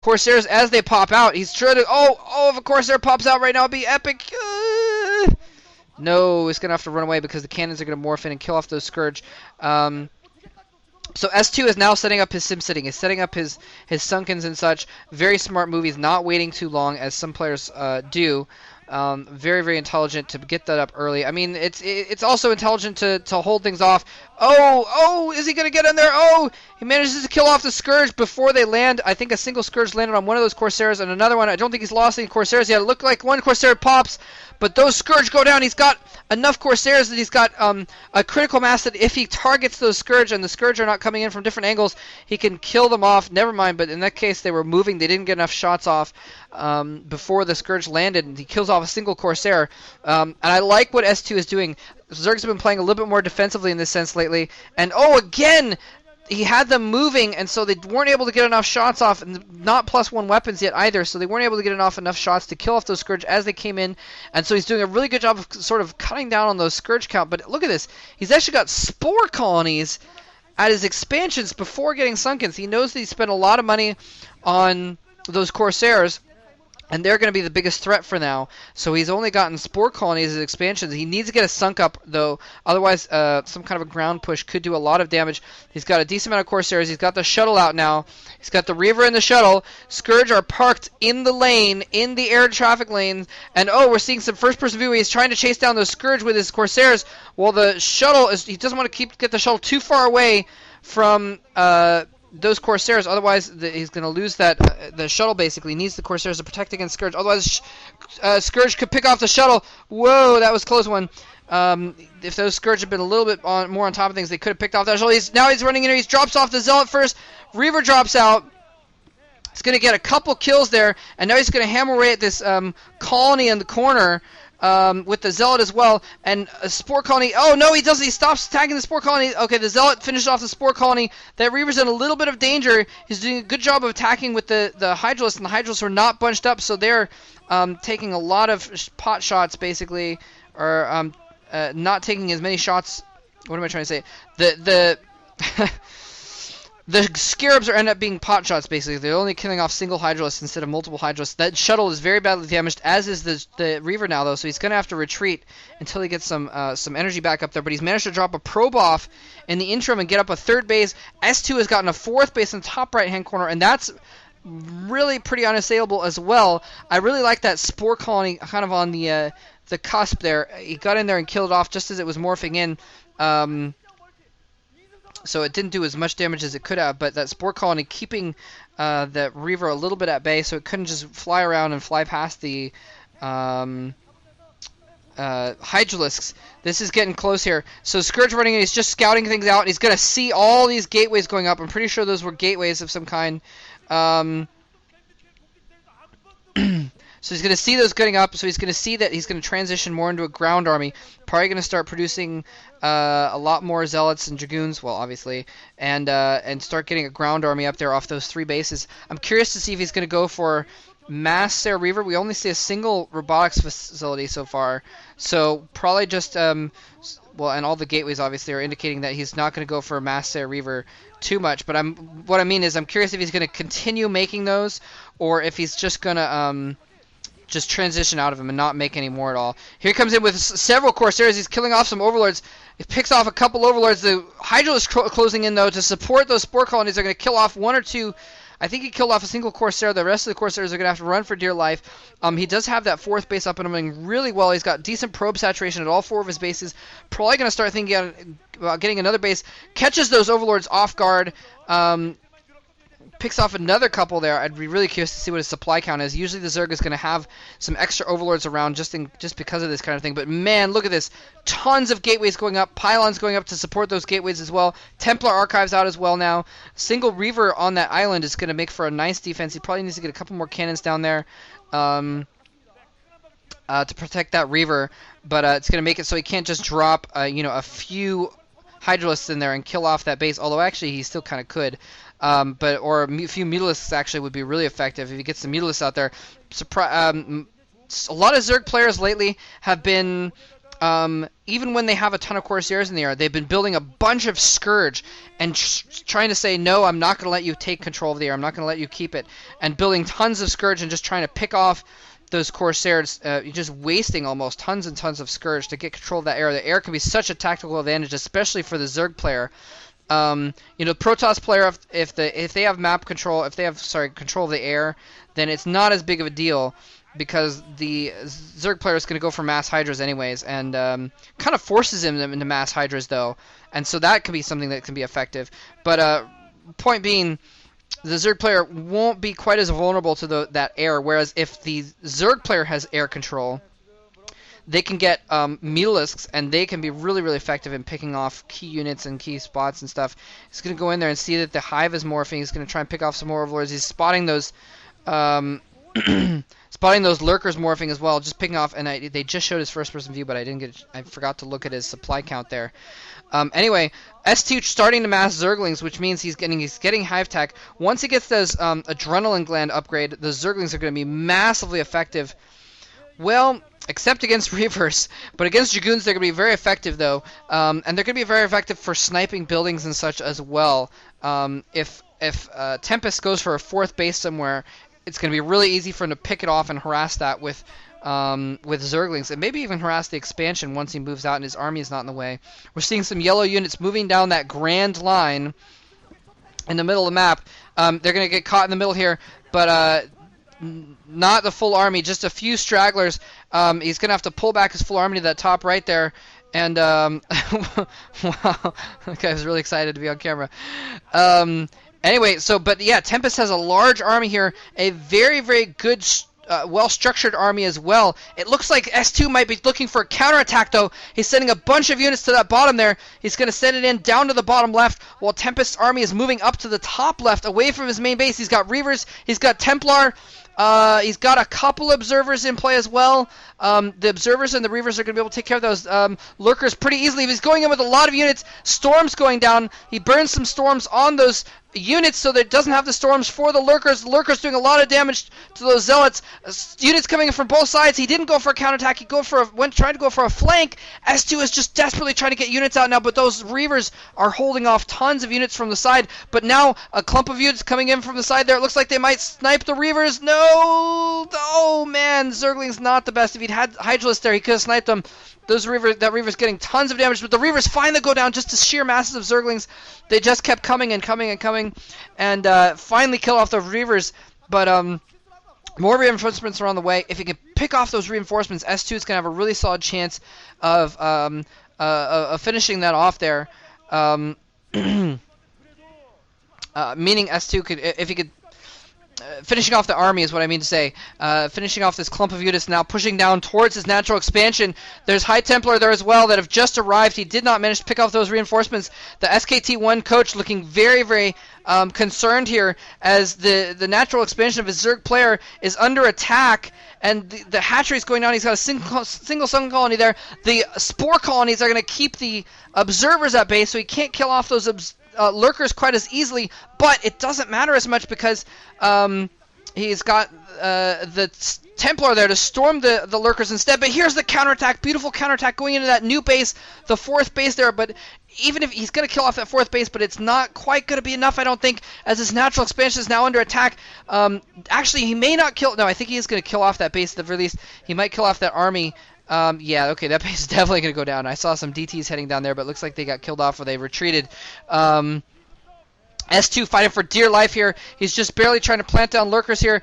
Corsairs as they pop out. He's trying to. If a Corsair pops out right now, it'd be epic. No, he's gonna have to run away because the cannons are gonna morph in and kill off those Scourge. So S2 is now setting up his sim sitting. He's setting up his Sunkens and such. Very smart move. He's not waiting too long as some players do. Very, very intelligent to get that up early. I mean, it's also intelligent to hold things off. Is he going to get in there? He manages to kill off the Scourge before they land. I think a single Scourge landed on one of those Corsairs and another one. I don't think he's lost any Corsairs yet. It looked like one Corsair pops, but those Scourge go down. He's got enough Corsairs that he's got a critical mass that if he targets those Scourge and the Scourge are not coming in from different angles, he can kill them off. Never mind, but in that case, they were moving. They didn't get enough shots off before the Scourge landed, and he kills off a single Corsair. And I like what S2 is doing. Zerg's been playing a little bit more defensively in this sense lately. And again, he had them moving, and so they weren't able to get enough shots off, and not +1 weapons yet either, so they weren't able to get enough shots to kill off those Scourge as they came in. And so he's doing a really good job of sort of cutting down on those Scourge count. But look at this. He's actually got Spore Colonies at his expansions before getting Sunkens. He knows that he spent a lot of money on those Corsairs, and they're going to be the biggest threat for now. So he's only gotten Spore Colonies as expansions. He needs to get a Sunk up, though. Otherwise, some kind of a ground push could do a lot of damage. He's got a decent amount of Corsairs. He's got the shuttle out now. He's got the Reaver and the shuttle. Scourge are parked in the lane, in the air traffic lanes. And, we're seeing some first-person view. He's trying to chase down those Scourge with his Corsairs. Well, the shuttle, he doesn't want to get the shuttle too far away from those Corsairs, otherwise he's going to lose that. The shuttle basically needs the Corsairs to protect against Scourge. Otherwise, Scourge could pick off the shuttle. Whoa, that was a close one. If those Scourge had been a little bit more on top of things, they could have picked off that shuttle. Now he's running in. He drops off the Zealot first. Reaver drops out. He's going to get a couple kills there, and now he's going to hammer away at this colony in the corner. With the Zealot as well, and a Spore Colony. Oh, no, he doesn't. He stops attacking the Spore Colony. Okay, the Zealot finished off the Spore Colony. That Reaver's in a little bit of danger. He's doing a good job of attacking with the Hydralisks, and the Hydralisks are not bunched up, so they're taking a lot of pot shots, basically, or not taking as many shots. What am I trying to say? The Scarabs end up being pot shots, basically. They're only killing off single Hydralisks instead of multiple Hydralisks. That shuttle is very badly damaged, as is the Reaver now, though, so he's going to have to retreat until he gets some energy back up there. But he's managed to drop a probe off in the interim and get up a third base. S2 has gotten a fourth base in the top right-hand corner, and that's really pretty unassailable as well. I really like that Spore Colony kind of on the cusp there. He got in there and killed it off just as it was morphing in. So it didn't do as much damage as it could have, but that Spore Colony keeping that Reaver a little bit at bay, so it couldn't just fly around and fly past the Hydralisks. This is getting close here. So Scourge running in, he's just scouting things out, and he's going to see all these gateways going up. I'm pretty sure those were gateways of some kind. So he's going to see those getting up, so he's going to see that he's going to transition more into a ground army. Probably going to start producing a lot more Zealots and Dragoons, well, obviously, and start getting a ground army up there off those three bases. I'm curious to see if he's going to go for mass Sarah Reaver. We only see a single robotics facility so far, so probably just, and all the gateways, obviously, are indicating that he's not going to go for a mass Sarah Reaver too much, but what I mean is I'm curious if he's going to continue making those, or if he's just going to just transition out of him and not make any more at all. Here he comes in with several Corsairs. He's killing off some Overlords. He picks off a couple Overlords. The Hydra is closing in, though, to support those Spore Colonies. They're going to kill off one or two. I think he killed off a single Corsair. The rest of the Corsairs are going to have to run for dear life. He does have that fourth base up and running really well. He's got decent probe saturation at all four of his bases. Probably going to start thinking about getting another base. Catches those Overlords off guard. Picks off another couple there. I'd be really curious to see what his supply count is. Usually the Zerg is going to have some extra Overlords around just because of this kind of thing. But man, look at this. Tons of gateways going up. Pylons going up to support those gateways as well. Templar Archives out as well now. Single Reaver on that island is going to make for a nice defense. He probably needs to get a couple more cannons down there to protect that Reaver. But it's going to make it so he can't just drop a few Hydralisks in there and kill off that base. Although actually he still kind of could. Or a few Mutalisks actually would be really effective if he gets the Mutalisks out there. A lot of Zerg players lately have been even when they have a ton of Corsairs in the air, they've been building a bunch of Scourge and trying to say, no, I'm not going to let you take control of the air. I'm not going to let you keep it. And building tons of Scourge and just trying to pick off those Corsairs, you're just wasting almost tons and tons of Scourge to get control of that air. The air can be such a tactical advantage, especially for the Zerg player. Protoss player, if they have map control, control of the air, then it's not as big of a deal, because the Zerg player is going to go for mass Hydras anyways, and kind of forces him into mass Hydras, though. And so that can be something that can be effective. But point being, the Zerg player won't be quite as vulnerable to that air, whereas if the Zerg player has air control, they can get Mutalisks, and they can be really, really effective in picking off key units and key spots and stuff. He's going to go in there and see that the Hive is morphing. He's going to try and pick off some more Overlords. He's spotting those... spotting those lurkers morphing as well, just picking off, and they just showed his first-person view, but I forgot to look at his supply count there. Anyway, S2 starting to mass Zerglings, which means he's getting Hive Tech. Once he gets those Adrenaline Gland upgrade, the Zerglings are going to be massively effective. Well, except against Reavers, but against Dragoons they're going to be very effective, though, and they're going to be very effective for sniping buildings and such as well. If Tempest goes for a 4th base somewhere, it's going to be really easy for him to pick it off and harass that with Zerglings, and maybe even harass the expansion once he moves out and his army is not in the way. We're seeing some yellow units moving down that grand line in the middle of the map. They're going to get caught in the middle here, but not the full army, just a few stragglers. He's going to have to pull back his full army to that top right there. And, wow, that guy was really excited to be on camera. Anyway, but yeah, Tempest has a large army here, a very, very good, well-structured army as well. It looks like S2 might be looking for a counterattack, though. He's sending a bunch of units to that bottom there. He's going to send it in down to the bottom left, while Tempest's army is moving up to the top left, away from his main base. He's got Reavers, he's got Templar, he's got a couple Observers in play as well. The Observers and the Reavers are going to be able to take care of those Lurkers pretty easily. He's going in with a lot of units. Storms going down. He burns some Storms on those units so that it doesn't have the Storms for the Lurkers. The Lurkers doing a lot of damage to those Zealots. Units coming in from both sides. He didn't go for a counterattack. He tried to go for a flank. S2 is just desperately trying to get units out now, but those Reavers are holding off tons of units from the side. But now a clump of units coming in from the side there. It looks like they might snipe the Reavers. No! Oh, man. Zergling's not the best. If he'd had Hydralisk there, he could have sniped them. That Reaver's getting tons of damage, but the Reavers finally go down just to sheer masses of Zerglings. They just kept coming and coming and coming, and finally kill off the Reavers. But more reinforcements are on the way. If he can pick off those reinforcements, S2 is going to have a really solid chance of finishing that off there. Meaning S2 could, if he could. Finishing off the army is what I mean to say. Finishing off this clump of units now, pushing down towards his natural expansion. There's High Templar there as well that have just arrived. He did not manage to pick off those reinforcements. The SKT T1 coach looking very, very concerned here as the natural expansion of his Zerg player is under attack. And the hatchery is going down. He's got a single sun colony there. The spore colonies are going to keep the observers at bay, so he can't kill off those lurkers quite as easily, but it doesn't matter as much because he's got the Templar there to storm the lurkers instead. But here's the counterattack, beautiful counterattack going into that new base, the 4th base there. But even if he's going to kill off that 4th base, but it's not quite going to be enough, I don't think, as his natural expansion is now under attack. Actually, he may not kill. No, I think he is going to kill off that base at the very least. He might kill off that army. Yeah, okay, that base is definitely going to go down. I saw some DTs heading down there, but it looks like they got killed off or they retreated. S2 fighting for dear life here. He's just barely trying to plant down lurkers here.